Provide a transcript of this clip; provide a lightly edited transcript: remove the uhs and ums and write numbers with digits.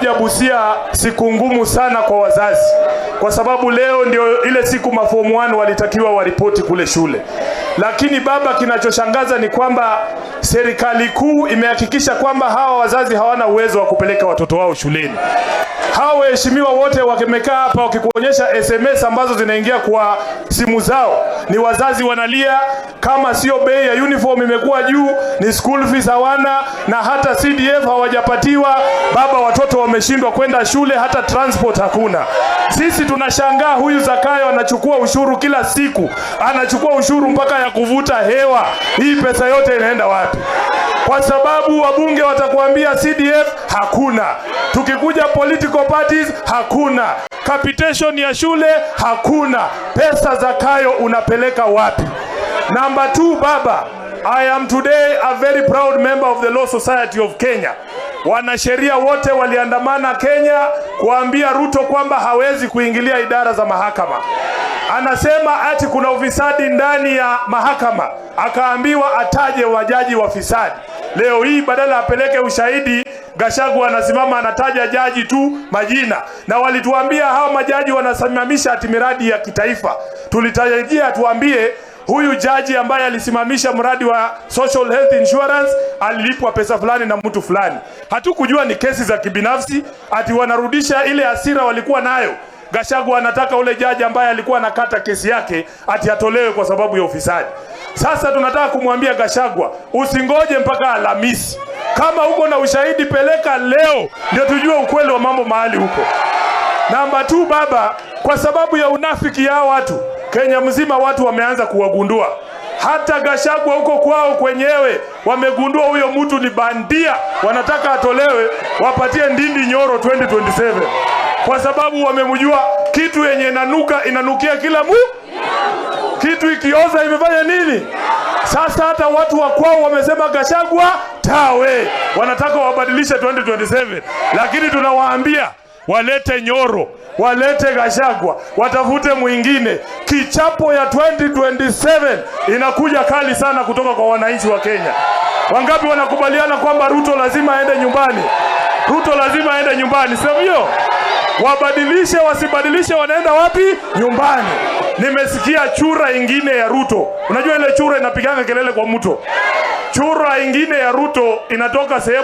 nimekuja Busia siku ngumu sana kwa wazazi, kwa sababu leo ndio ile siku maform 1 walitakiwa waripoti kule shule. Lakini baba, kinachoshangaza ni kwamba serikali kuu imehakikisha kwamba hawa wazazi hawana uwezo wa kupeleka watoto wao shuleni. Hao waheshimiwa wote wakimekaa hapa wakikuonyesha SMS ambazo zinaingia kwa simu zao, ni wazazi wanalia. Kama sio bei ya uniform imekuwa juu, ni school fees hawana, na hata CDF hawajapatiwa. Baba, watoto wameshindwa kwenda shule, hata transport hakuna. Sisi tunashangaa, huyu Zakayo anachukua ushuru kila siku, anachukua ushuru mpaka ya kuvuta hewa. Hii pesa yote inaenda wapi? Kwa sababu wabunge watakuambia CDF hakuna, tukikuja political parties hakuna, capitation ya shule hakuna. Pesa Zakayo unapeleka wapi? Number 2, baba, I am today a very proud member of the Law Society of Kenya. Wanasheria wote waliandamana Kenya kuambia Ruto kwamba hawezi kuingilia idara za mahakama. Anasema ati kuna ufisadi ndani ya mahakama, akaambiwa ataje wajaji wafisadi. Leo hii badala apeleke ushahidi, Gachagua anasimama anataja jaji tu majina, na walituambia hao majaji wanasimamisha ati miradi ya kitaifa. Tulitarajia tuambie huyu jaji ambaye alisimamisha mradi wa social health insurance alilipwa pesa fulani na mtu fulani. Hatukujua ni kesi za kibinafsi, ati wanarudisha ile hasira walikuwa nayo. Gachagua anataka ule jaji ambaye alikuwa anakata kesi yake ati atolewe kwa sababu ya ufisadi. Sasa tunataka kumwambia Gachagua, usingoje mpaka Alhamisi. Kama uko na ushahidi, peleka leo ndio tujue ukweli wa mambo mahali huko. Number 2, baba, kwa sababu ya unafiki ya watu Kenya mzima, watu wameanza kuwagundua. Hata Gachagua huko kwao kwenyewe wamegundua huyo mtu ni bandia, wanataka atolewe wapatie Ndindi Nyoro 2027. Kwa sababu wamemjua kitu yenye inanukia kila kitu ikioza imefanya nini? Sasa hata watu wa kwao wamesema Gachagua tawe, wanataka wabadilishe 2027. Lakini tunawaambia walete Nyoro, walete Gachagua, watafute mwingine. Kichapo ya 2027 inakuja kali sana kutoka kwa wananchi wa Kenya. Wangapi wanakubaliana kwamba Ruto lazima aende nyumbani? Ruto lazima aende nyumbani, sio hiyo? Wabadilishe wasibadilishe, wanaenda wapi? Nyumbani. Nimesikia chura ingine ya Ruto. Unajua ile chura inapiganga kelele kwa mto. Chura ingine ya Ruto inatoka sehemu